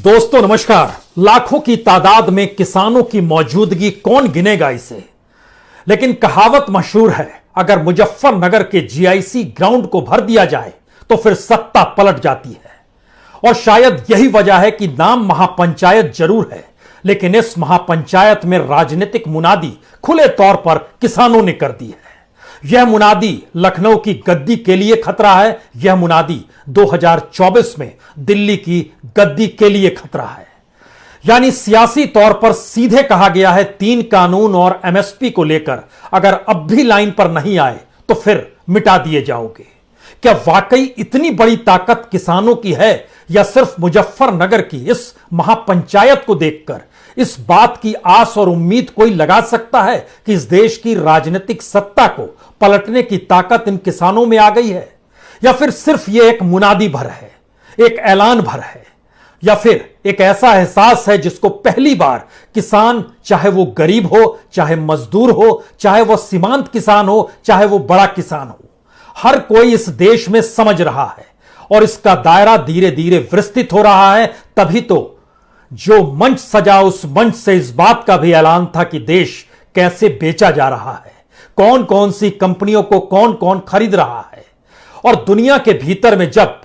दोस्तों नमस्कार। लाखों की तादाद में किसानों की मौजूदगी कौन गिनेगा इसे, लेकिन कहावत मशहूर है, अगर मुजफ्फरनगर के जीआईसी ग्राउंड को भर दिया जाए तो फिर सत्ता पलट जाती है। और शायद यही वजह है कि नाम महापंचायत जरूर है, लेकिन इस महापंचायत में राजनीतिक मुनादी खुले तौर पर किसानों ने कर दी है। यह मुनादी लखनऊ की गद्दी के लिए खतरा है, यह मुनादी 2024 में दिल्ली की गद्दी के लिए खतरा है। यानी सियासी तौर पर सीधे कहा गया है, 3 कानून और एमएसपी को लेकर अगर अब भी लाइन पर नहीं आए तो फिर मिटा दिए जाओगे। क्या वाकई इतनी बड़ी ताकत किसानों की है, या सिर्फ मुजफ्फरनगर की इस महापंचायत को देखकर इस बात की आस और उम्मीद कोई लगा सकता है कि इस देश की राजनीतिक सत्ता को पलटने की ताकत इन किसानों में आ गई है? या फिर सिर्फ यह एक मुनादी भर है, एक ऐलान भर है, या फिर एक ऐसा एहसास है जिसको पहली बार किसान, चाहे वो गरीब हो, चाहे मजदूर हो, चाहे वो सीमांत किसान हो, चाहे वो बड़ा किसान हो, हर कोई इस देश में समझ रहा है और इसका दायरा धीरे धीरे विस्तृत हो रहा है। तभी तो जो मंच सजा, उस मंच से इस बात का भी ऐलान था कि देश कैसे बेचा जा रहा है, कौन कौन सी कंपनियों को कौन कौन खरीद रहा है। और दुनिया के भीतर में जब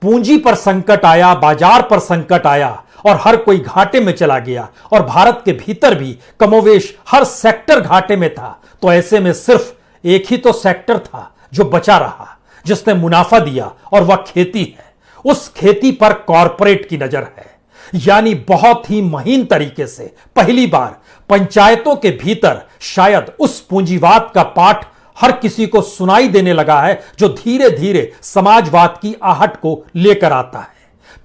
पूंजी पर संकट आया, बाजार पर संकट आया और हर कोई घाटे में चला गया, और भारत के भीतर भी कमोवेश हर सेक्टर घाटे में था, तो ऐसे में सिर्फ एक ही तो सेक्टर था जो बचा रहा, जिसने मुनाफा दिया, और वह खेती है। उस खेती पर कॉरपोरेट की नजर है। यानी बहुत ही महीन तरीके से पहली बार पंचायतों के भीतर शायद उस पूंजीवाद का पाठ हर किसी को सुनाई देने लगा है, जो धीरे धीरे समाजवाद की आहट को लेकर आता है।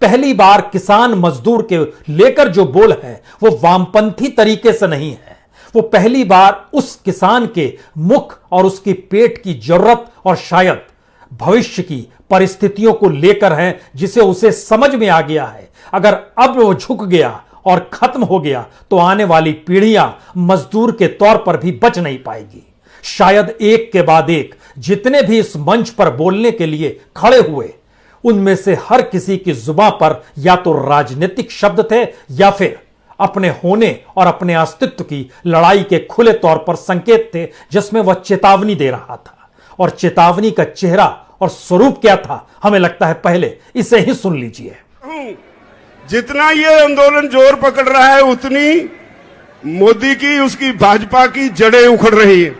पहली बार किसान मजदूर के लेकर जो बोल है वो वामपंथी तरीके से नहीं है, वो पहली बार उस किसान के मुख और उसकी पेट की जरूरत और शायद भविष्य की परिस्थितियों को लेकर है, जिसे उसे समझ में आ गया है अगर अब वो झुक गया और खत्म हो गया तो आने वाली पीढ़ियां मजदूर के तौर पर भी बच नहीं पाएगी। शायद एक के बाद एक जितने भी इस मंच पर बोलने के लिए खड़े हुए, उनमें से हर किसी की जुबां पर या तो राजनीतिक शब्द थे, या फिर अपने होने और अपने अस्तित्व की लड़ाई के खुले तौर पर संकेत थे, जिसमें वह चेतावनी दे रहा था। और चेतावनी का चेहरा और स्वरूप क्या था, हमें लगता है पहले इसे ही सुन लीजिए। जितना ये आंदोलन जोर पकड़ रहा है, उतनी मोदी की, उसकी भाजपा की जड़ें उखड़ रही है।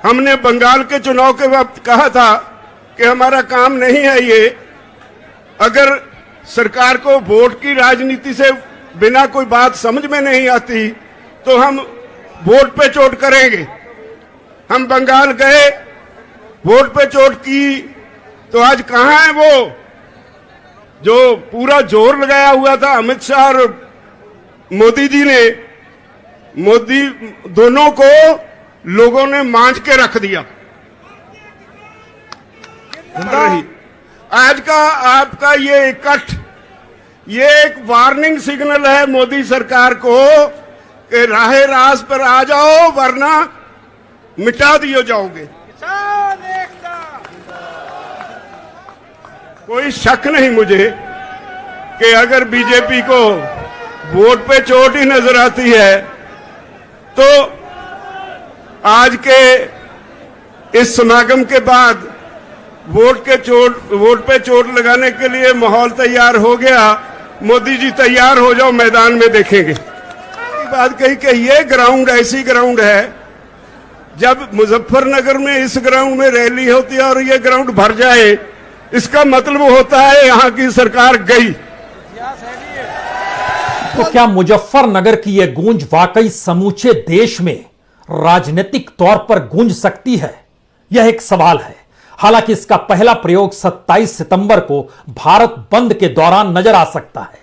हमने बंगाल के चुनाव के वक्त कहा था कि हमारा काम नहीं है ये, अगर सरकार को वोट की राजनीति से बिना कोई बात समझ में नहीं आती तो हम वोट पे चोट करेंगे। हम बंगाल गए, वोट पे चोट की, तो आज कहां है वो जो पूरा जोर लगाया हुआ था अमित शाह और मोदी जी ने? मोदी दोनों को लोगों ने मांझ के रख दिया। आज का आपका ये इकट्ठ, ये एक वार्निंग सिग्नल है मोदी सरकार को कि राहे रास पर आ जाओ, वरना मिटा दिए जाओगे। कोई शक नहीं मुझे कि अगर बीजेपी को वोट पे चोट ही नजर आती है तो आज के इस समागम के बाद वोट पे चोट लगाने के लिए माहौल तैयार हो गया। मोदी जी तैयार हो जाओ, मैदान में देखेंगे। बात कही कि ये ग्राउंड ऐसी ग्राउंड है, जब मुजफ्फरनगर में इस ग्राउंड में रैली होती है और ये ग्राउंड भर जाए, इसका मतलब होता है यहां की सरकार गई। तो क्या मुजफ्फरनगर की यह गूंज वाकई समूचे देश में राजनीतिक तौर पर गूंज सकती है? यह एक सवाल है। हालांकि इसका पहला प्रयोग 27 सितंबर को भारत बंद के दौरान नजर आ सकता है,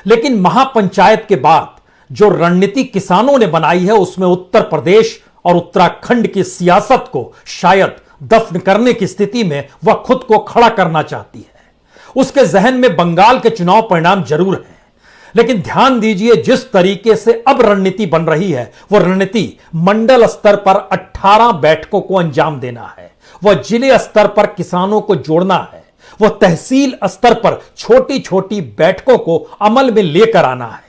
लेकिन महापंचायत के बाद जो रणनीति किसानों ने बनाई है, उसमें उत्तर प्रदेश और उत्तराखंड की सियासत को शायद दफन करने की स्थिति में वह खुद को खड़ा करना चाहती है। उसके जहन में बंगाल के चुनाव परिणाम जरूर हैं, लेकिन ध्यान दीजिए जिस तरीके से अब रणनीति बन रही है, वो रणनीति मंडल स्तर पर 18 बैठकों को अंजाम देना है। वह जिले स्तर पर किसानों को जोड़ना है, वह तहसील स्तर पर छोटी छोटी बैठकों को अमल में लेकर आना है।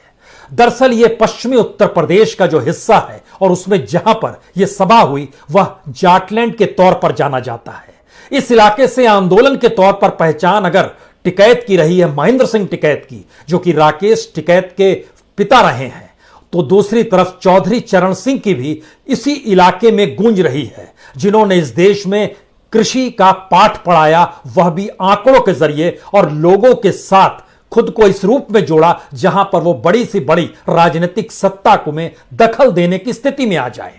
दरअसल यह पश्चिमी उत्तर प्रदेश का जो हिस्सा है और उसमें जहां पर यह सभा हुई वह जाटलैंड के तौर पर जाना जाता है। इस इलाके से आंदोलन के तौर पर पहचान अगर टिकैत की रही है महेंद्र सिंह टिकैत की, जो कि राकेश टिकैत के पिता रहे हैं, तो दूसरी तरफ चौधरी चरण सिंह की भी इसी इलाके में गूंज रही है, जिन्होंने इस देश में कृषि का पाठ पढ़ाया, वह भी आंकड़ों के जरिए, और लोगों के साथ खुद को इस रूप में जोड़ा जहां पर वो बड़ी से बड़ी राजनीतिक सत्ता को में दखल देने की स्थिति में आ जाए।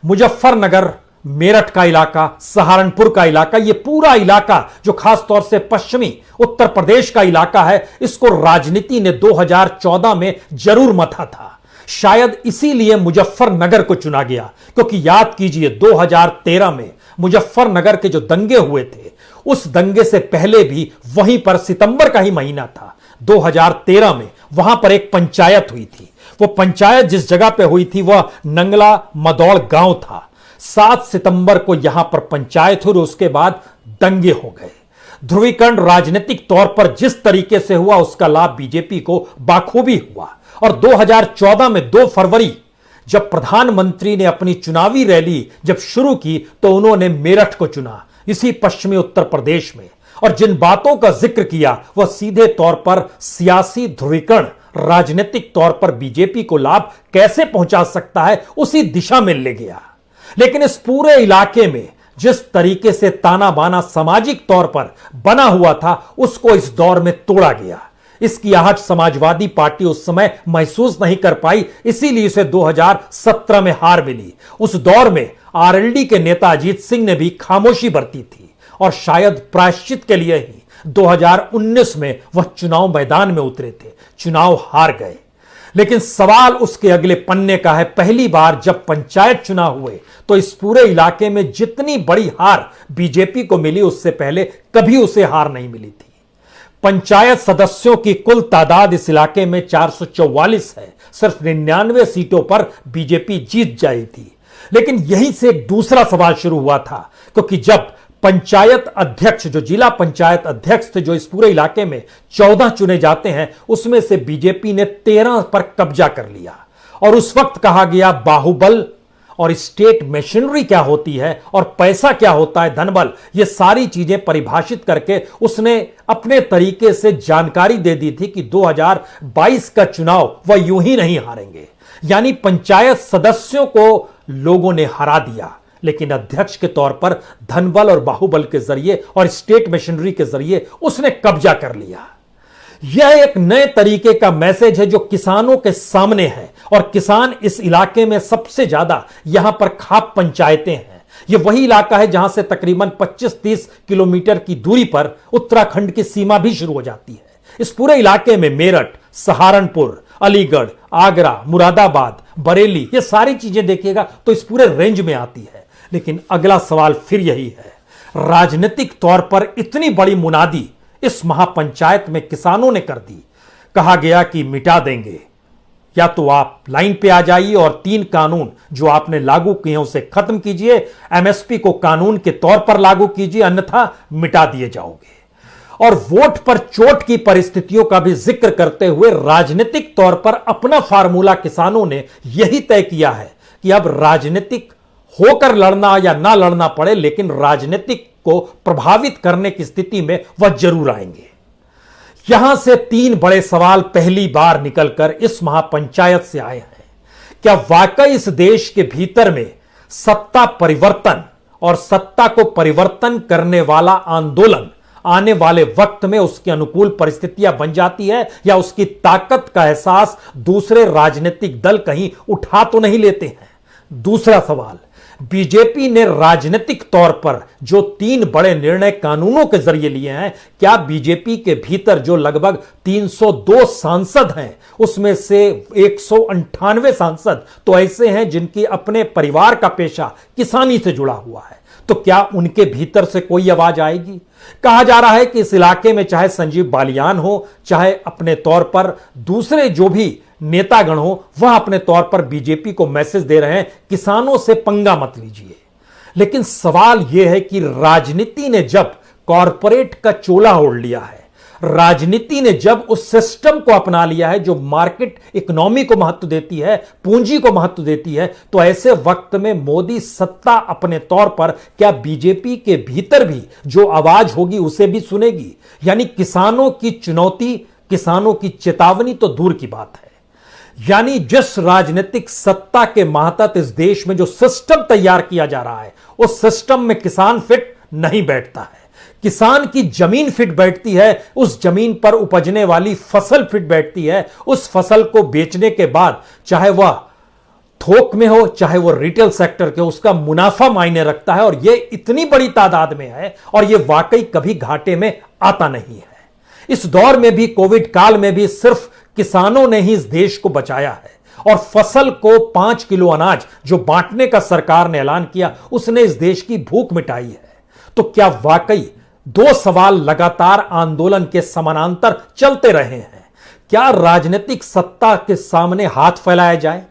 मुजफ्फरनगर, मेरठ का इलाका, सहारनपुर का इलाका, ये पूरा इलाका जो खास तौर से पश्चिमी उत्तर प्रदेश का इलाका है, इसको राजनीति ने 2014 में जरूर मथा था। शायद इसीलिए मुजफ्फरनगर को चुना गया, क्योंकि याद कीजिए 2013 में मुजफ्फरनगर के जो दंगे हुए थे, उस दंगे से पहले भी वहीं पर सितंबर का ही महीना था 2013 में, वहां पर एक पंचायत हुई थी। वो पंचायत जिस जगह पे हुई थी वह नंगला मदौड़ गांव था। 7 सितंबर को यहां पर पंचायत हुई और उसके बाद दंगे हो गए। ध्रुवीकरण राजनीतिक तौर पर जिस तरीके से हुआ उसका लाभ बीजेपी को बाखूबी हुआ, और 2014 में 2 फरवरी जब प्रधानमंत्री ने अपनी चुनावी रैली जब शुरू की तो उन्होंने मेरठ को चुना, इसी पश्चिमी उत्तर प्रदेश में। और जिन बातों का जिक्र किया वह सीधे तौर पर सियासी ध्रुवीकरण राजनीतिक तौर पर बीजेपी को लाभ कैसे पहुंचा सकता है उसी दिशा में ले गया। लेकिन इस पूरे इलाके में जिस तरीके से ताना बाना सामाजिक तौर पर बना हुआ था उसको इस दौर में तोड़ा गया। इसकी आहट समाजवादी पार्टी उस समय महसूस नहीं कर पाई, इसीलिए इसे 2017 में हार मिली। उस दौर में आरएलडी के नेता अजीत सिंह ने भी खामोशी बरती थी और शायद प्रायश्चित के लिए ही 2019 में वह चुनाव मैदान में उतरे थे। चुनाव हार गए, लेकिन सवाल उसके अगले पन्ने का है। पहली बार जब पंचायत चुनाव हुए तो इस पूरे इलाके में जितनी बड़ी हार बीजेपी को मिली उससे पहले कभी उसे हार नहीं मिली थी। पंचायत सदस्यों की कुल तादाद इस इलाके में 444 है। सिर्फ 99 सीटों पर बीजेपी जीत जाई थी। लेकिन यहीं से एक दूसरा सवाल शुरू हुआ था, क्योंकि जब पंचायत अध्यक्ष, जो जिला पंचायत अध्यक्ष थे, जो इस पूरे इलाके में 14 चुने जाते हैं, उसमें से बीजेपी ने 13 पर कब्जा कर लिया। और उस वक्त कहा गया बाहुबल और स्टेट मशीनरी क्या होती है और पैसा क्या होता है, धनबल, ये सारी चीजें परिभाषित करके उसने अपने तरीके से जानकारी दे दी थी कि 2022 का चुनाव वह यूं ही नहीं हारेंगे। यानी पंचायत सदस्यों को लोगों ने हरा दिया, लेकिन अध्यक्ष के तौर पर धनबल और बाहुबल के जरिए और स्टेट मशीनरी के जरिए उसने कब्जा कर लिया। यह एक नए तरीके का मैसेज है जो किसानों के सामने है, और किसान इस इलाके में सबसे ज्यादा यहां पर खाप पंचायतें हैं। यह वही इलाका है जहां से तकरीबन 25-30 किलोमीटर की दूरी पर उत्तराखंड की सीमा भी शुरू हो जाती है। इस पूरे इलाके में मेरठ, सहारनपुर, अलीगढ़, आगरा, मुरादाबाद, बरेली, ये सारी चीजें देखिएगा तो इस पूरे रेंज में आती है। लेकिन अगला सवाल फिर यही है, राजनीतिक तौर पर इतनी बड़ी मुनादी इस महापंचायत में किसानों ने कर दी। कहा गया कि मिटा देंगे, या तो आप लाइन पे आ जाइए और 3 कानून जो आपने लागू किए उसे खत्म कीजिए, एमएसपी को कानून के तौर पर लागू कीजिए, अन्यथा मिटा दिए जाओगे। और वोट पर चोट की परिस्थितियों का भी जिक्र करते हुए राजनीतिक तौर पर अपना फार्मूला किसानों ने यही तय किया है कि अब राजनीतिक होकर लड़ना या ना लड़ना पड़े, लेकिन राजनीतिक को प्रभावित करने की स्थिति में वह जरूर आएंगे। यहां से 3 बड़े सवाल पहली बार निकलकर इस महापंचायत से आए हैं। क्या वाकई इस देश के भीतर में सत्ता परिवर्तन और सत्ता को परिवर्तन करने वाला आंदोलन आने वाले वक्त में उसके अनुकूल परिस्थितियां बन जाती है, या उसकी ताकत का एहसास दूसरे राजनीतिक दल कहीं उठा तो नहीं लेते हैं? दूसरा सवाल, बीजेपी ने राजनीतिक तौर पर जो 3 बड़े निर्णय कानूनों के जरिए लिए हैं, क्या बीजेपी के भीतर जो लगभग 302 सांसद हैं उसमें से 198 सांसद तो ऐसे हैं जिनके अपने परिवार का पेशा किसानी से जुड़ा हुआ है, तो क्या उनके भीतर से कोई आवाज आएगी? कहा जा रहा है कि इस इलाके में चाहे संजीव बालियान हो, चाहे अपने तौर पर दूसरे जो भी नेतागण हो, वह अपने तौर पर बीजेपी को मैसेज दे रहे हैं किसानों से पंगा मत लीजिए। लेकिन सवाल यह है कि राजनीति ने जब कॉरपोरेट का चोला ओढ़ लिया है, राजनीति ने जब उस सिस्टम को अपना लिया है जो मार्केट इकोनॉमी को महत्व देती है, पूंजी को महत्व देती है, तो ऐसे वक्त में मोदी सत्ता अपने तौर पर क्या बीजेपी के भीतर भी जो आवाज होगी उसे भी सुनेगी? यानी किसानों की चुनौती, किसानों की चेतावनी तो दूर की बात है। यानी जिस राजनीतिक सत्ता के मातहत इस देश में जो सिस्टम तैयार किया जा रहा है, उस सिस्टम में किसान फिट नहीं बैठता है। किसान की जमीन फिट बैठती है, उस जमीन पर उपजने वाली फसल फिट बैठती है। उस फसल को बेचने के बाद चाहे वह थोक में हो चाहे वह रिटेल सेक्टर के, उसका मुनाफा मायने रखता है, और यह इतनी बड़ी तादाद में है और यह वाकई कभी घाटे में आता नहीं है। इस दौर में भी, कोविड काल में भी, सिर्फ किसानों ने ही इस देश को बचाया है, और फसल को 5 किलो अनाज जो बांटने का सरकार ने ऐलान किया, उसने इस देश की भूख मिटाई है। तो क्या वाकई दो सवाल लगातार आंदोलन के समानांतर चलते रहे हैं? क्या राजनीतिक सत्ता के सामने हाथ फैलाया जाए?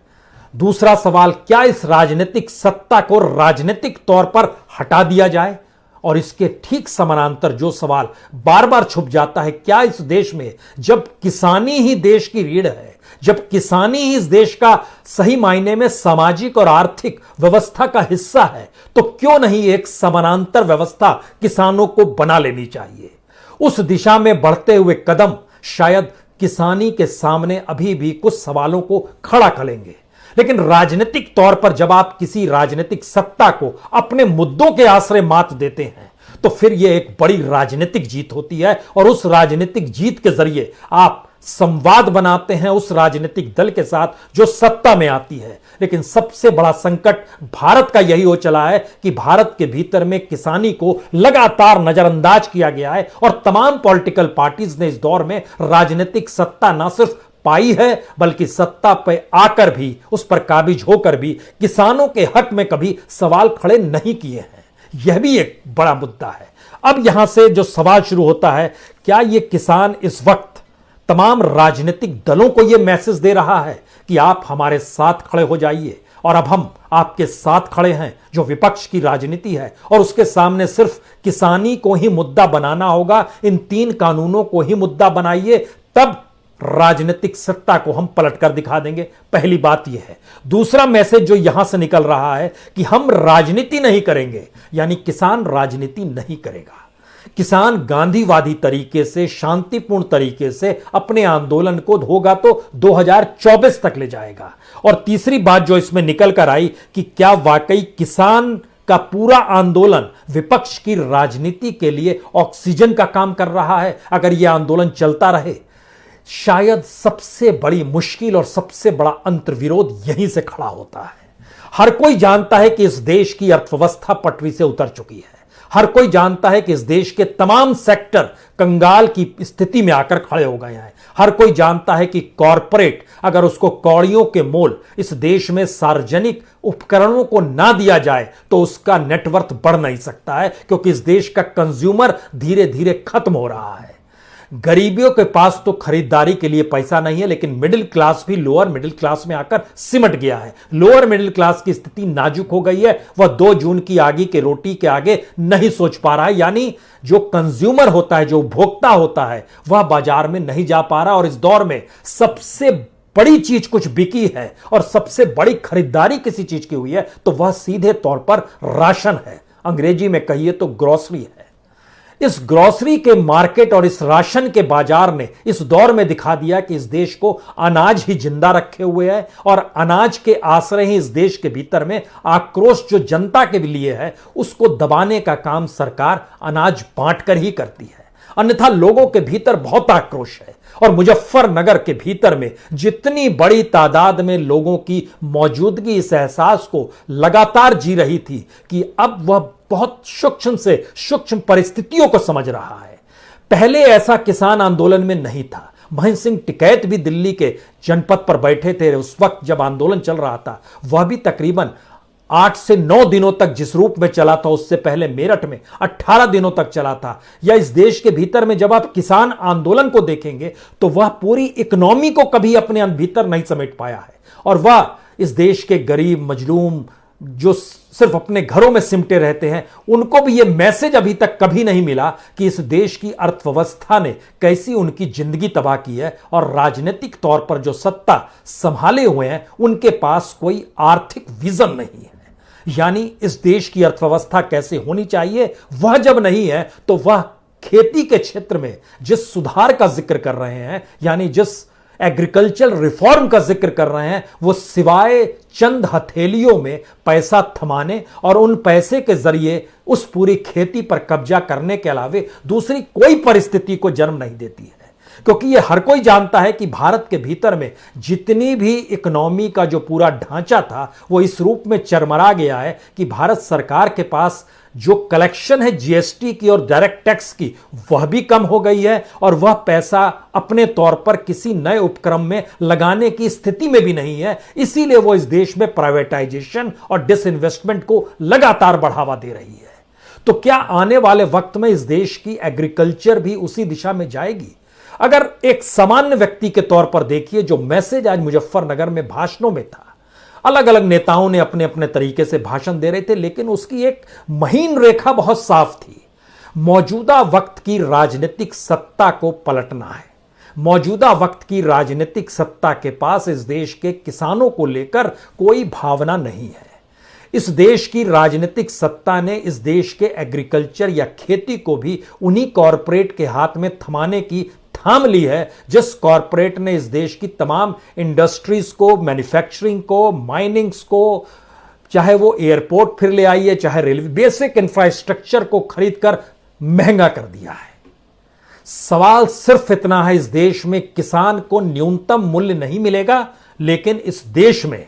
दूसरा सवाल, क्या इस राजनीतिक सत्ता को राजनीतिक तौर पर हटा दिया जाए? और इसके ठीक समानांतर जो सवाल बार बार छुप जाता है, क्या इस देश में जब किसानी ही देश की रीढ़ है, जब किसानी ही इस देश का सही मायने में सामाजिक और आर्थिक व्यवस्था का हिस्सा है, तो क्यों नहीं एक समानांतर व्यवस्था किसानों को बना लेनी चाहिए? उस दिशा में बढ़ते हुए कदम शायद किसानी के सामने अभी भी कुछ सवालों को खड़ा करेंगे। लेकिन राजनीतिक तौर पर जब आप किसी राजनीतिक सत्ता को अपने मुद्दों के आश्रय मात देते हैं, तो फिर यह एक बड़ी राजनीतिक जीत होती है, और उस राजनीतिक जीत के जरिए आप संवाद बनाते हैं उस राजनीतिक दल के साथ जो सत्ता में आती है। लेकिन सबसे बड़ा संकट भारत का यही हो चला है कि भारत के भीतर में किसानी को लगातार नजरअंदाज किया गया है, और तमाम पॉलिटिकल पार्टीज ने इस दौर में राजनीतिक सत्ता न सिर्फ पाई है, बल्कि सत्ता पे आकर भी, उस पर काबिज होकर भी किसानों के हक में कभी सवाल खड़े नहीं किए हैं। यह भी एक बड़ा मुद्दा है। अब यहां से जो सवाल शुरू होता है, क्या यह किसान इस वक्त तमाम राजनीतिक दलों को यह मैसेज दे रहा है कि आप हमारे साथ खड़े हो जाइए, और अब हम आपके साथ खड़े हैं? जो विपक्ष की राजनीति है, और उसके सामने सिर्फ किसानी को ही मुद्दा बनाना होगा, इन 3 कानूनों को ही मुद्दा बनाइए, तब राजनीतिक सत्ता को हम पलट कर दिखा देंगे। पहली बात यह है। दूसरा मैसेज जो यहां से निकल रहा है कि हम राजनीति नहीं करेंगे, यानी किसान राजनीति नहीं करेगा। किसान गांधीवादी तरीके से, शांतिपूर्ण तरीके से अपने आंदोलन को होगा तो 2024 तक ले जाएगा। और तीसरी बात जो इसमें निकल कर आई कि क्या वाकई किसान का पूरा आंदोलन विपक्ष की राजनीति के लिए ऑक्सीजन का काम कर रहा है? अगर यह आंदोलन चलता रहे, शायद सबसे बड़ी मुश्किल और सबसे बड़ा अंतर्विरोध यहीं से खड़ा होता है। हर कोई जानता है कि इस देश की अर्थव्यवस्था पटरी से उतर चुकी है। हर कोई जानता है कि इस देश के तमाम सेक्टर कंगाल की स्थिति में आकर खड़े हो गए हैं। हर कोई जानता है कि कॉरपोरेट अगर उसको कौड़ियों के मोल इस देश में सार्वजनिक उपकरणों को ना दिया जाए तो उसका नेटवर्थ बढ़ नहीं सकता है, क्योंकि इस देश का कंज्यूमर धीरे धीरे खत्म हो रहा है। गरीबियों के पास तो खरीदारी के लिए पैसा नहीं है, लेकिन मिडिल क्लास भी लोअर मिडिल क्लास में आकर सिमट गया है। लोअर मिडिल क्लास की स्थिति नाजुक हो गई है, वह 2 जून की आगे के रोटी के आगे नहीं सोच पा रहा है। यानी जो कंज्यूमर होता है, जो उपभोक्ता होता है, वह बाजार में नहीं जा पा रहा। और इस दौर में सबसे बड़ी चीज कुछ बिकी है और सबसे बड़ी खरीदारी किसी चीज की हुई है तो वह सीधे तौर पर राशन है। अंग्रेजी में कहिए तो ग्रोसरी है। इस ग्रोसरी के मार्केट और इस राशन के बाजार ने इस दौर में दिखा दिया कि इस देश को अनाज ही जिंदा रखे हुए है, और अनाज के आश्रय ही इस देश के भीतर में आक्रोश जो जनता के लिए है उसको दबाने का काम सरकार अनाज बांटकर ही करती है। अन्यथा लोगों के भीतर बहुत आक्रोश है, और मुजफ्फरनगर के भीतर में जितनी बड़ी तादाद में लोगों की मौजूदगी इस एहसास को लगातार जी रही थी कि अब वह बहुत सूक्ष्म से सूक्ष्म परिस्थितियों को समझ रहा है। पहले ऐसा किसान आंदोलन में नहीं था। महेंद्र सिंह टिकैत भी दिल्ली के जनपद पर बैठे थे उस वक्त जब आंदोलन चल रहा था। वह भी तकरीबन 8 से 9 दिनों तक जिस रूप में चला था, उससे पहले मेरठ में 18 दिनों तक चला था। या इस देश के भीतर में जब आप किसान आंदोलन को देखेंगे तो वह पूरी इकोनॉमी को कभी अपने भीतर नहीं समेट पाया है, और वह इस देश के गरीब, मजलूम, जो सिर्फ अपने घरों में सिमटे रहते हैं, उनको भी यह मैसेज अभी तक कभी नहीं मिला कि इस देश की अर्थव्यवस्था ने कैसी उनकी जिंदगी तबाह की है और राजनीतिक तौर पर जो सत्ता संभाले हुए हैं उनके पास कोई आर्थिक विजन नहीं है। यानी इस देश की अर्थव्यवस्था कैसे होनी चाहिए वह जब नहीं है, तो वह खेती के क्षेत्र में जिस सुधार का जिक्र कर रहे हैं, यानी जिस एग्रीकल्चर रिफॉर्म का जिक्र कर रहे हैं, वो सिवाय चंद हथेलियों में पैसा थमाने और उन पैसे के जरिए उस पूरी खेती पर कब्जा करने के अलावे दूसरी कोई परिस्थिति को जन्म नहीं देती है। क्योंकि यह हर कोई जानता है कि भारत के भीतर में जितनी भी इकोनॉमी का जो पूरा ढांचा था वो इस रूप में चरमरा गया है कि भारत सरकार के पास जो कलेक्शन है जीएसटी की और डायरेक्ट टैक्स की, वह भी कम हो गई है और वह पैसा अपने तौर पर किसी नए उपक्रम में लगाने की स्थिति में भी नहीं है। इसीलिए वो इस देश में प्राइवेटाइजेशन और डिसइन्वेस्टमेंट को लगातार बढ़ावा दे रही है। तो क्या आने वाले वक्त में इस देश की एग्रीकल्चर भी उसी दिशा में जाएगी? अगर एक सामान्य व्यक्ति के तौर पर देखिए, जो मैसेज आज मुजफ्फरनगर में भाषणों में था, अलग अलग नेताओं ने अपने अपने तरीके से भाषण दे रहे थे, लेकिन उसकी एक महीन रेखा बहुत साफ थी। मौजूदा वक्त की राजनीतिक सत्ता को पलटना है। मौजूदा वक्त की राजनीतिक सत्ता के पास इस देश के किसानों को लेकर कोई भावना नहीं है। इस देश की राजनीतिक सत्ता ने इस देश के एग्रीकल्चर या खेती को भी उन्हीं कॉरपोरेट के हाथ में थमाने की थाम ली है, जिस कॉरपोरेट ने इस देश की तमाम इंडस्ट्रीज को, मैन्युफैक्चरिंग को, माइनिंग्स को, चाहे वो एयरपोर्ट फिर ले आई है, चाहे रेलवे, बेसिक इंफ्रास्ट्रक्चर को खरीदकर महंगा कर दिया है। सवाल सिर्फ इतना है, इस देश में किसान को न्यूनतम मूल्य नहीं मिलेगा, लेकिन इस देश में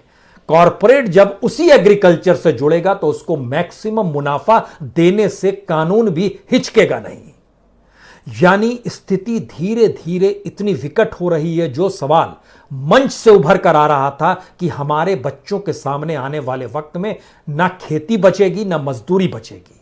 कॉरपोरेट जब उसी एग्रीकल्चर से जुड़ेगा तो उसको मैक्सिमम मुनाफा देने से कानून भी हिचकेगा नहीं। यानी स्थिति धीरे धीरे इतनी विकट हो रही है, जो सवाल मंच से उभर कर आ रहा था कि हमारे बच्चों के सामने आने वाले वक्त में ना खेती बचेगी ना मजदूरी बचेगी।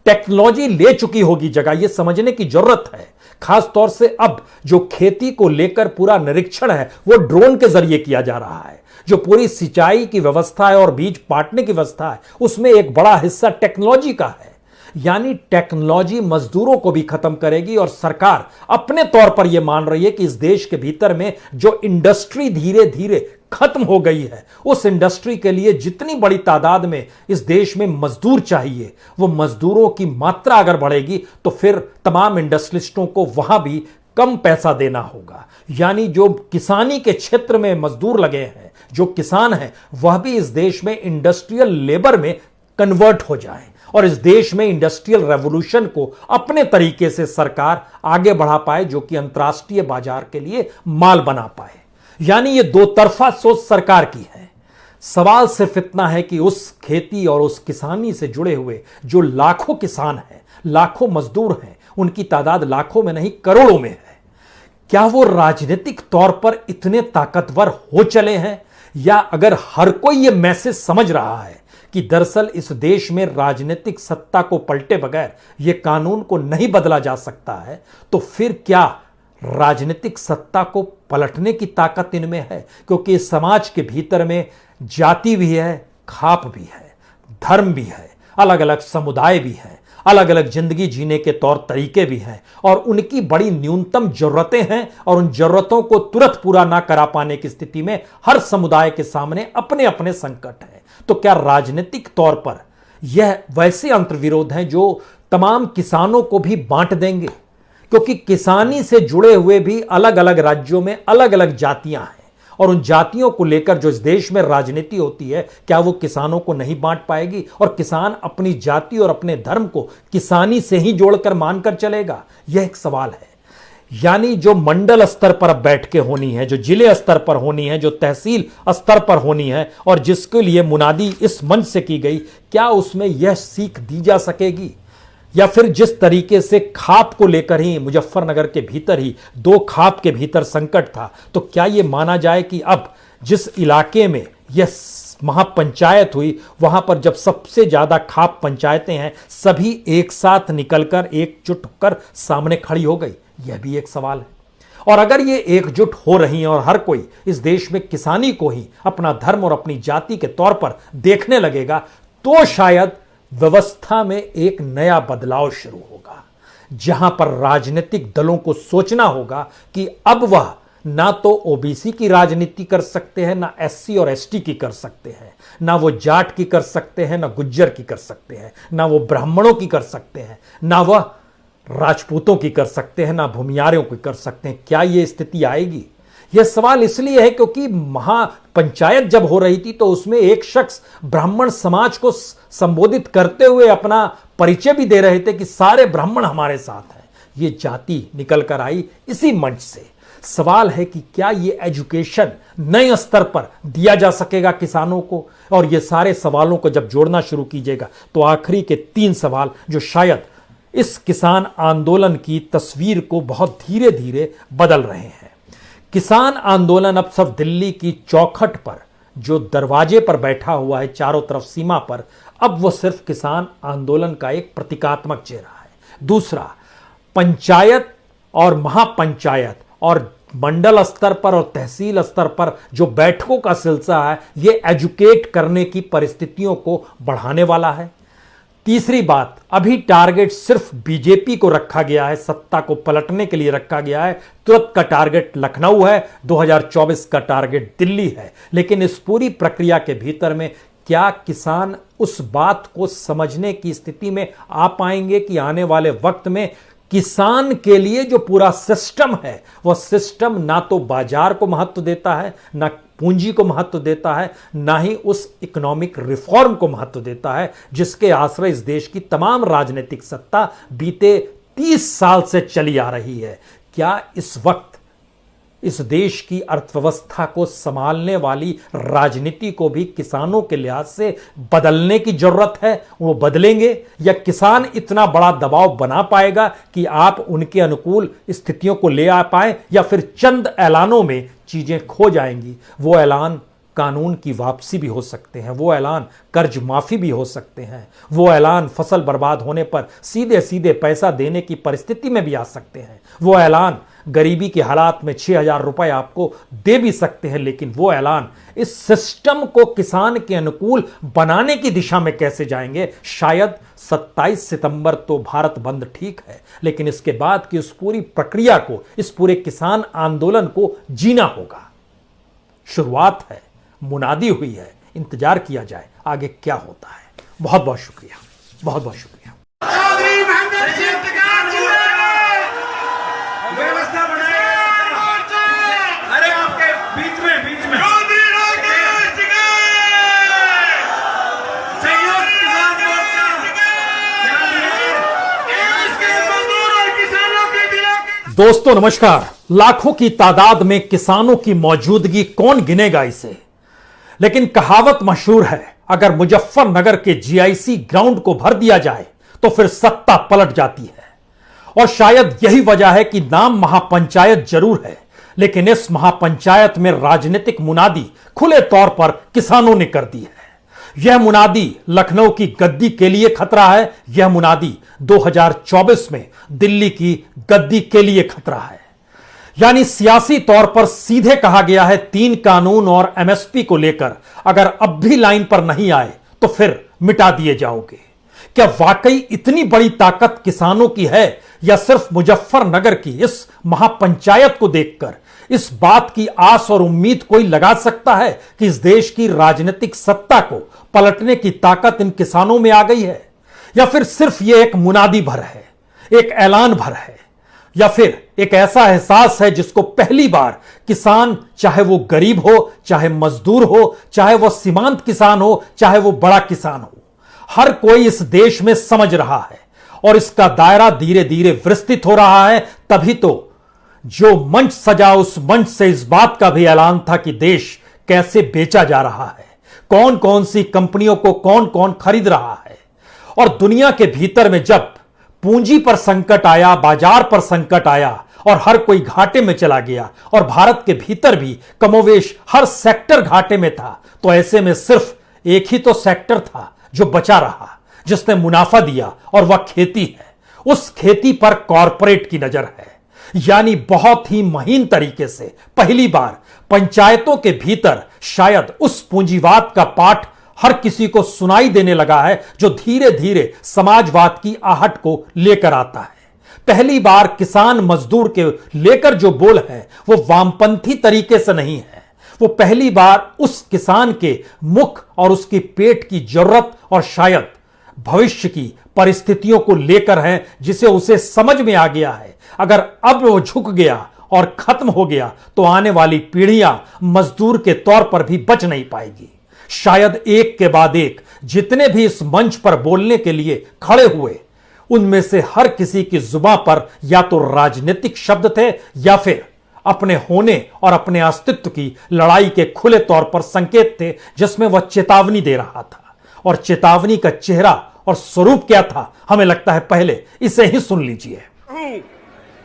टेक्नोलॉजी ले चुकी होगी जगह, यह समझने की जरूरत है। खास तौर से अब जो खेती को लेकर पूरा निरीक्षण है वो ड्रोन के जरिए किया जा रहा है। जो पूरी सिंचाई की व्यवस्था है और बीज पाटने की व्यवस्था है, उसमें एक बड़ा हिस्सा टेक्नोलॉजी का है। यानी टेक्नोलॉजी मजदूरों को भी खत्म करेगी और सरकार अपने तौर पर यह मान रही है कि इस देश के भीतर में जो इंडस्ट्री धीरे धीरे खत्म हो गई है, उस इंडस्ट्री के लिए जितनी बड़ी तादाद में इस देश में मजदूर चाहिए, वो मजदूरों की मात्रा अगर बढ़ेगी तो फिर तमाम इंडस्ट्रिस्टों को वहां भी कम पैसा देना होगा। यानी जो किसानी के क्षेत्र में मजदूर लगे हैं, जो किसान हैं, वह भी इस देश में इंडस्ट्रियल लेबर में कन्वर्ट हो जाए और इस देश में इंडस्ट्रियल रेवोल्यूशन को अपने तरीके से सरकार आगे बढ़ा पाए, जो कि अंतर्राष्ट्रीय बाजार के लिए माल बना पाए। यानी ये दो तरफा सोच सरकार की है। सवाल सिर्फ इतना है कि उस खेती और उस किसानी से जुड़े हुए जो लाखों किसान हैं, लाखों मजदूर हैं, उनकी तादाद लाखों में नहीं करोड़ों में है। क्या वो राजनीतिक तौर पर इतने ताकतवर हो चले हैं, या अगर हर कोई ये मैसेज समझ रहा है कि दरअसल इस देश में राजनीतिक सत्ता को पलटे बगैर यह कानून को नहीं बदला जा सकता है, तो फिर क्या राजनीतिक सत्ता को पलटने की ताकत इनमें है? क्योंकि इस समाज के भीतर में जाति भी है, खाप भी है, धर्म भी है, अलग अलग समुदाय भी हैं, अलग अलग जिंदगी जीने के तौर तरीके भी हैं और उनकी बड़ी न्यूनतम जरूरतें हैं और उन जरूरतों को तुरंत पूरा ना करा पाने की स्थिति में हर समुदाय के सामने अपने अपने संकट हैं। तो क्या राजनीतिक तौर पर यह वैसे अंतर्विरोध हैं जो तमाम किसानों को भी बांट देंगे? क्योंकि किसानी से जुड़े हुए भी अलग अलग राज्यों में अलग अलग जातियां हैं और उन जातियों को लेकर जो इस देश में राजनीति होती है, क्या वो किसानों को नहीं बांट पाएगी और किसान अपनी जाति और अपने धर्म को किसानी से ही जोड़कर मानकर चलेगा? यह एक सवाल है। यानी जो मंडल स्तर पर अब बैठ के होनी है, जो जिले स्तर पर होनी है, जो तहसील स्तर पर होनी है और जिसके लिए मुनादी इस मंच से की गई, क्या उसमें यह सीख दी जा सकेगी? या फिर जिस तरीके से खाप को लेकर ही मुजफ्फरनगर के भीतर ही दो खाप के भीतर संकट था, तो क्या यह माना जाए कि अब जिस इलाके में यह महापंचायत हुई, वहां पर जब सबसे ज्यादा खाप पंचायतें हैं, सभी एक साथ निकलकर एकजुट होकर सामने खड़ी हो गई? यह भी एक सवाल है। और अगर ये एकजुट हो रही हैं और हर कोई इस देश में किसानी को ही अपना धर्म और अपनी जाति के तौर पर देखने लगेगा, तो शायद व्यवस्था में एक नया बदलाव शुरू होगा, जहां पर राजनीतिक दलों को सोचना होगा कि अब वह ना तो ओबीसी की राजनीति कर सकते हैं, ना एससी और एसटी की कर सकते हैं, ना वो जाट की कर सकते हैं, ना गुज्जर की कर सकते हैं, ना वो ब्राह्मणों की कर सकते हैं, ना वह राजपूतों की कर सकते हैं, ना भूमियारों की कर सकते हैं। क्या ये स्थिति आएगी? यह सवाल इसलिए है क्योंकि महापंचायत जब हो रही थी तो उसमें एक शख्स ब्राह्मण समाज को संबोधित करते हुए अपना परिचय भी दे रहे थे कि सारे ब्राह्मण हमारे साथ हैं। ये जाति निकल कर आई इसी मंच से। सवाल है कि क्या ये एजुकेशन नए स्तर पर दिया जा सकेगा किसानों को? और ये सारे सवालों को जब जोड़ना शुरू कीजिएगा तो आखिरी के 3 सवाल जो शायद इस किसान आंदोलन की तस्वीर को बहुत धीरे धीरे बदल रहे हैं। किसान आंदोलन अब सब दिल्ली की चौखट पर जो दरवाजे पर बैठा हुआ है चारों तरफ सीमा पर, अब वो सिर्फ किसान आंदोलन का एक प्रतीकात्मक चेहरा है। दूसरा, पंचायत और महापंचायत और मंडल स्तर पर और तहसील स्तर पर जो बैठकों का सिलसिला है, ये एजुकेट करने की परिस्थितियों को बढ़ाने वाला है। तीसरी बात, अभी टारगेट सिर्फ बीजेपी को रखा गया है, सत्ता को पलटने के लिए रखा गया है। तुरंत का टारगेट लखनऊ है, 2024 का टारगेट दिल्ली है। लेकिन इस पूरी प्रक्रिया के भीतर में क्या किसान उस बात को समझने की स्थिति में आ पाएंगे कि आने वाले वक्त में किसान के लिए जो पूरा सिस्टम है, वह सिस्टम ना तो बाजार को महत्व देता है, ना पूंजी को महत्व देता है, ना ही उस इकोनॉमिक रिफॉर्म को महत्व देता है जिसके आश्रय इस देश की तमाम राजनीतिक सत्ता बीते 30 साल से चली आ रही है। क्या इस वक्त इस देश की अर्थव्यवस्था को संभालने वाली राजनीति को भी किसानों के लिहाज से बदलने की जरूरत है? वो बदलेंगे या किसान इतना बड़ा दबाव बना पाएगा कि आप उनके अनुकूल स्थितियों को ले आ पाए, या फिर चंद ऐलानों में चीजें खो जाएंगी? वो ऐलान कानून की वापसी भी हो सकते हैं, वो ऐलान कर्ज माफी भी हो सकते हैं, वो ऐलान फसल बर्बाद होने पर सीधे सीधे पैसा देने की परिस्थिति में भी आ सकते हैं, वो ऐलान गरीबी के हालात में 6,000 रुपए आपको दे भी सकते हैं। लेकिन वो ऐलान इस सिस्टम को किसान के अनुकूल बनाने की दिशा में कैसे जाएंगे? शायद 27 सितंबर तो भारत बंद ठीक है, लेकिन इसके बाद की उस पूरी प्रक्रिया को, इस पूरे किसान आंदोलन को जीना होगा। शुरुआत है, मुनादी हुई है, इंतजार किया जाए आगे क्या होता है। बहुत बहुत शुक्रिया, बहुत बहुत शुक्रिया। व्यवस्था अरे आपके बीच में संयुक्त किसान मोर्चा दोस्तों नमस्कार। लाखों की तादाद में किसानों की मौजूदगी कौन गिनेगा इसे? लेकिन कहावत मशहूर है, अगर मुजफ्फरनगर के जीआईसी ग्राउंड को भर दिया जाए तो फिर सत्ता पलट जाती है। और शायद यही वजह है कि नाम महापंचायत जरूर है, लेकिन इस महापंचायत में राजनीतिक मुनादी खुले तौर पर किसानों ने कर दी है। यह मुनादी लखनऊ की गद्दी के लिए खतरा है, यह मुनादी 2024 में दिल्ली की गद्दी के लिए खतरा है। यानी सियासी तौर पर सीधे कहा गया है, 3 कानून और एमएसपी को लेकर अगर अब भी लाइन पर नहीं आए तो फिर मिटा दिए जाओगे। क्या वाकई इतनी बड़ी ताकत किसानों की है, या सिर्फ मुजफ्फरनगर की इस महापंचायत को देखकर इस बात की आस और उम्मीद कोई लगा सकता है कि इस देश की राजनीतिक सत्ता को पलटने की ताकत इन किसानों में आ गई है? या फिर सिर्फ यह एक मुनादी भर है, एक ऐलान भर है, या फिर एक ऐसा एहसास है जिसको पहली बार किसान, चाहे वो गरीब हो, चाहे मजदूर हो, चाहे वो सीमांत किसान हो, चाहे वो बड़ा किसान हो, हर कोई इस देश में समझ रहा है और इसका दायरा धीरे धीरे विस्तृत हो रहा है। तभी तो जो मंच सजा, उस मंच से इस बात का भी ऐलान था कि देश कैसे बेचा जा रहा है, कौन कौन सी कंपनियों को कौन कौन खरीद रहा है। और दुनिया के भीतर में जब पूंजी पर संकट आया, बाजार पर संकट आया और हर कोई घाटे में चला गया, और भारत के भीतर भी कमोवेश हर सेक्टर घाटे में था, तो ऐसे में सिर्फ एक ही तो सेक्टर था जो बचा रहा, जिसने मुनाफा दिया, और वह खेती है। उस खेती पर कॉरपोरेट की नजर है। यानी बहुत ही महीन तरीके से पहली बार पंचायतों के भीतर शायद उस पूंजीवाद का पाठ हर किसी को सुनाई देने लगा है, जो धीरे धीरे समाजवाद की आहट को लेकर आता है। पहली बार किसान मजदूर के लेकर जो बोल है वो वामपंथी तरीके से नहीं है। वो पहली बार उस किसान के मुख और उसकी पेट की जरूरत और शायद भविष्य की परिस्थितियों को लेकर है, जिसे उसे समझ में आ गया है अगर अब वो झुक गया और खत्म हो गया तो आने वाली पीढ़ियां मजदूर के तौर पर भी बच नहीं पाएगी। शायद एक के बाद एक जितने भी इस मंच पर बोलने के लिए खड़े हुए, उनमें से हर किसी की जुबान पर या तो राजनीतिक शब्द थे या फिर अपने होने और अपने अस्तित्व की लड़ाई के खुले तौर पर संकेत थे, जिसमें वह चेतावनी दे रहा था। और चेतावनी का चेहरा और स्वरूप क्या था, हमें लगता है पहले इसे ही सुन लीजिए।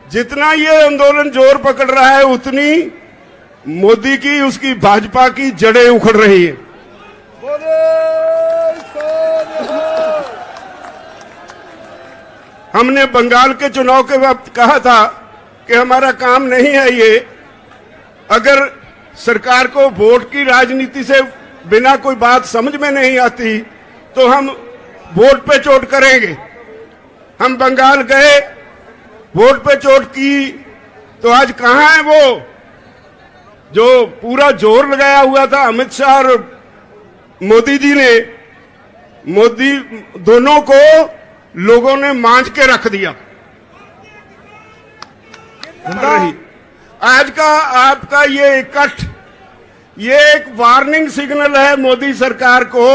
जितना ये आंदोलन जोर पकड़ रहा है, उतनी मोदी की, उसकी भाजपा की जड़ें उखड़ रही है। हमने बंगाल के चुनाव के वक्त कहा था कि हमारा काम नहीं है ये, अगर सरकार को वोट की राजनीति से बिना कोई बात समझ में नहीं आती तो हम वोट पे चोट करेंगे। हम बंगाल गए, वोट पे चोट की, तो आज कहां है वो जो पूरा जोर लगाया हुआ था अमित शाह और मोदी जी ने? मोदी दोनों को लोगों ने मांझ के रख दिया। आज का आपका ये इकट्ठ, ये एक वार्निंग सिग्नल है मोदी सरकार को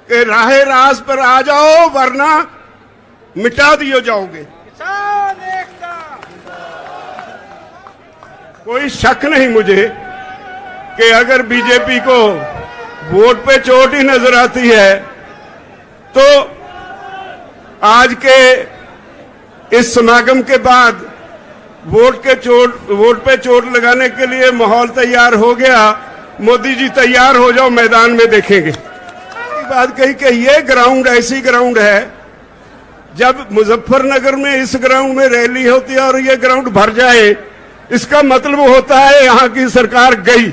कि राहे रास पर आ जाओ वरना मिटा दिए जाओगे। कोई शक नहीं मुझे कि अगर बीजेपी को वोट पे चोट ही नजर आती है तो आज के इस समागम के बाद वोट पे चोट लगाने के लिए माहौल तैयार हो गया। मोदी जी तैयार हो जाओ, मैदान में देखेंगे। बात कही कि ये ग्राउंड ऐसी ग्राउंड है, जब मुजफ्फरनगर में इस ग्राउंड में रैली होती है और ये ग्राउंड भर जाए, इसका मतलब होता है यहां की सरकार गई।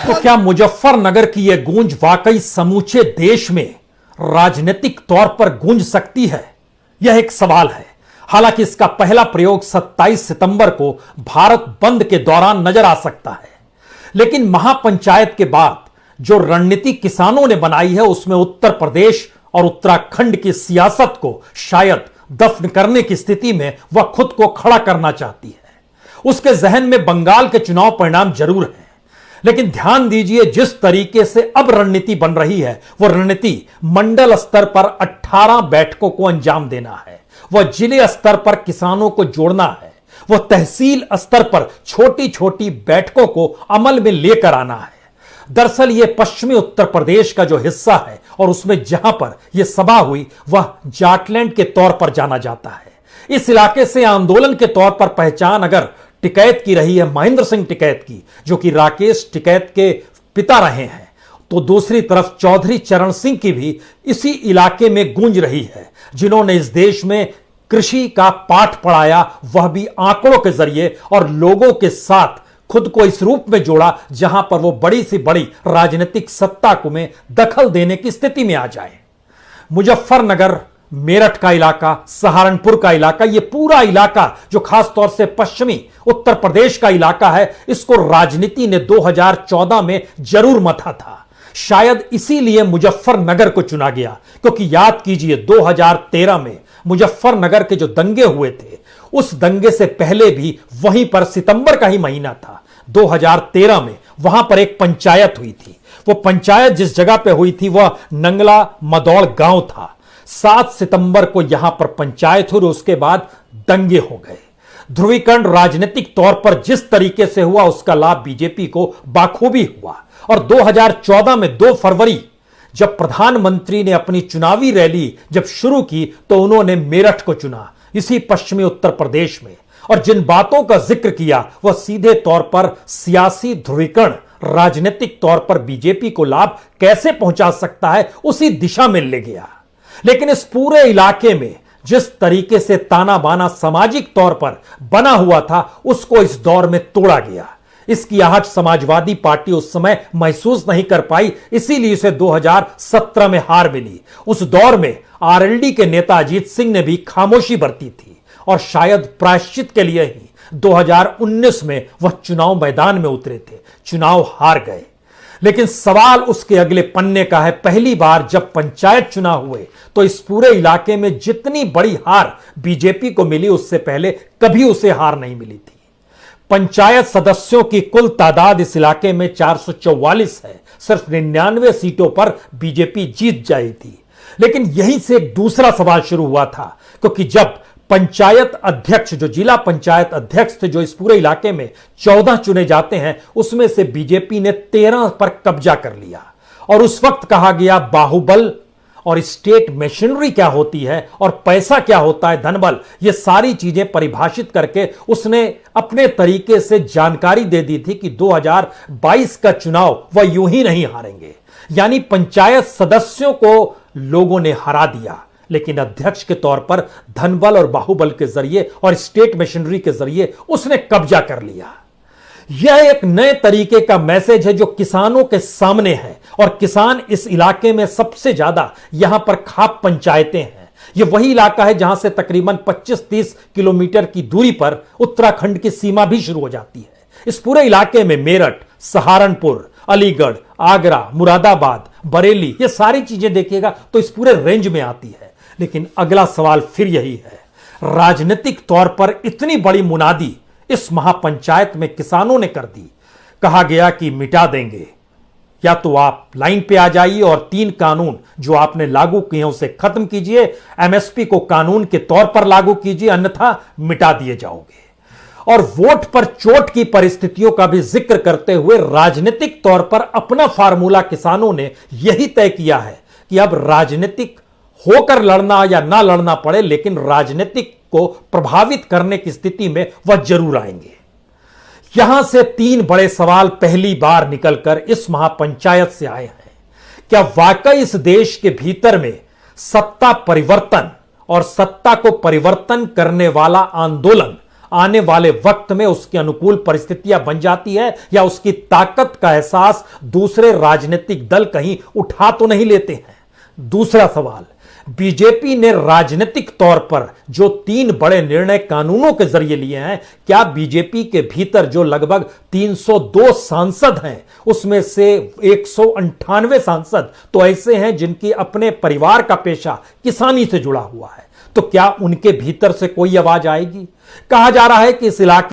तो क्या मुजफ्फरनगर की यह गूंज वाकई समूचे देश में राजनीतिक तौर पर गूंज सकती है? यह एक सवाल है। हालांकि इसका पहला प्रयोग 27 सितंबर को भारत बंद के दौरान नजर आ सकता है, लेकिन महापंचायत के बाद जो रणनीति किसानों ने बनाई है, उसमें उत्तर प्रदेश और उत्तराखंड की सियासत को शायद दफन करने की स्थिति में वह खुद को खड़ा करना चाहती है। उसके जहन में बंगाल के चुनाव परिणाम जरूर हैं, लेकिन ध्यान दीजिए जिस तरीके से अब रणनीति बन रही है, वह रणनीति मंडल स्तर पर 18 बैठकों को अंजाम देना है, वह जिले स्तर पर किसानों को जोड़ना है, वह तहसील स्तर पर छोटी छोटी बैठकों को अमल में लेकर आना है। दरअसल यह पश्चिमी उत्तर प्रदेश का जो हिस्सा है और उसमें जहां पर यह सभा हुई वह जाटलैंड के तौर पर जाना जाता है। इस इलाके से आंदोलन के तौर पर पहचान अगर टिकैत की रही है महेंद्र सिंह टिकैत की, जो कि राकेश टिकैत के पिता रहे हैं, तो दूसरी तरफ चौधरी चरण सिंह की भी इसी इलाके में गूंज रही है, जिन्होंने इस देश में कृषि का पाठ पढ़ाया, वह भी आंकड़ों के जरिए, और लोगों के साथ खुद को इस रूप में जोड़ा जहां पर वो बड़ी से बड़ी राजनीतिक सत्ता को में दखल देने की स्थिति में आ जाए। मुजफ्फरनगर, मेरठ का इलाका, सहारनपुर का इलाका, ये पूरा इलाका जो खासतौर से पश्चिमी उत्तर प्रदेश का इलाका है, इसको राजनीति ने 2014 में जरूर मथा था। शायद इसीलिए मुजफ्फरनगर को चुना गया, क्योंकि याद कीजिए 2013 में मुजफ्फरनगर के जो दंगे हुए थे, उस दंगे से पहले भी वहीं पर सितंबर का ही महीना था 2013 में, वहां पर एक पंचायत हुई थी। वो पंचायत जिस जगह पे हुई थी वह नंगला मदौड़ गांव था। 7 सितंबर को यहां पर पंचायत हुई, उसके बाद दंगे हो गए। ध्रुवीकरण राजनीतिक तौर पर जिस तरीके से हुआ उसका लाभ बीजेपी को बाखूबी हुआ, और 2014 में 2 फरवरी जब प्रधानमंत्री ने अपनी चुनावी रैली जब शुरू की तो उन्होंने मेरठ को चुना, इसी पश्चिमी उत्तर प्रदेश में, और जिन बातों का जिक्र किया वह सीधे तौर पर सियासी ध्रुवीकरण राजनीतिक तौर पर बीजेपी को लाभ कैसे पहुंचा सकता है उसी दिशा में ले गया। लेकिन इस पूरे इलाके में जिस तरीके से ताना बाना सामाजिक तौर पर बना हुआ था, उसको इस दौर में तोड़ा गया। इसकी आहट समाजवादी पार्टी उस समय महसूस नहीं कर पाई, इसीलिए इसे 2017 में हार मिली। उस दौर में आरएलडी के नेता अजीत सिंह ने भी खामोशी बरती थी और शायद प्रायश्चित के लिए ही 2019 में वह चुनाव मैदान में उतरे थे। चुनाव हार गए, लेकिन सवाल उसके अगले पन्ने का है। पहली बार जब पंचायत चुनाव हुए तो इस पूरे इलाके में जितनी बड़ी हार बीजेपी को मिली, उससे पहले कभी उसे हार नहीं मिली थी। पंचायत सदस्यों की कुल तादाद इस इलाके में 444 है। सिर्फ 99 सीटों पर बीजेपी जीत जाई थी। लेकिन यहीं से एक दूसरा सवाल शुरू हुआ था, क्योंकि जब पंचायत अध्यक्ष, जो जिला पंचायत अध्यक्ष थे, जो इस पूरे इलाके में 14 चुने जाते हैं, उसमें से बीजेपी ने 13 पर कब्जा कर लिया। और उस वक्त कहा गया बाहुबल और स्टेट मशीनरी क्या होती है और पैसा क्या होता है, धनबल, ये सारी चीजें परिभाषित करके उसने अपने तरीके से जानकारी दे दी थी कि 2022 का चुनाव वह यूं ही नहीं हारेंगे। यानी पंचायत सदस्यों को लोगों ने हरा दिया, लेकिन अध्यक्ष के तौर पर धनबल और बाहुबल के जरिए और स्टेट मशीनरी के जरिए उसने कब्जा कर लिया। यह एक नए तरीके का मैसेज है जो किसानों के सामने है, और किसान इस इलाके में सबसे ज्यादा यहां पर खाप पंचायतें हैं। यह वही इलाका है जहां से तकरीबन 25-30 किलोमीटर की दूरी पर उत्तराखंड की सीमा भी शुरू हो जाती है। इस पूरे इलाके में मेरठ, सहारनपुर, अलीगढ़, आगरा, मुरादाबाद, बरेली, ये सारी चीजें देखिएगा तो इस पूरे रेंज में आती है। लेकिन अगला सवाल फिर यही है, राजनीतिक तौर पर इतनी बड़ी मुनादी इस महापंचायत में किसानों ने कर दी। कहा गया कि मिटा देंगे, या तो आप लाइन पे आ जाइए और 3 कानून जो आपने लागू किए हैं उसे खत्म कीजिए, एमएसपी को कानून के तौर पर लागू कीजिए, अन्यथा मिटा दिए जाओगे। और वोट पर चोट की परिस्थितियों का भी जिक्र करते हुए राजनीतिक तौर पर अपना फार्मूला किसानों ने यही तय किया है कि अब राजनीतिक होकर लड़ना या ना लड़ना पड़े, लेकिन राजनीतिक को प्रभावित करने की स्थिति में वह जरूर आएंगे। यहां से 3 बड़े सवाल पहली बार निकलकर इस महापंचायत से आए हैं। क्या वाकई इस देश के भीतर में सत्ता परिवर्तन और सत्ता को परिवर्तन करने वाला आंदोलन आने वाले वक्त में उसके अनुकूल परिस्थितियां बन जाती है, या उसकी ताकत का एहसास दूसरे राजनीतिक दल कहीं उठा तो नहीं लेते हैं? दूसरा सवाल, बीजेपी ने राजनीतिक तौर पर जो 3 बड़े निर्णय कानूनों के जरिए लिए हैं, क्या बीजेपी के भीतर जो लगभग 302 सांसद हैं, उसमें से 198 सांसद तो ऐसे हैं जिनकी अपने परिवार का पेशा किसानी से जुड़ा हुआ है, तो क्या उनके भीतर से कोई आवाज आएगी? कहा जा रहा है कि इस इलाके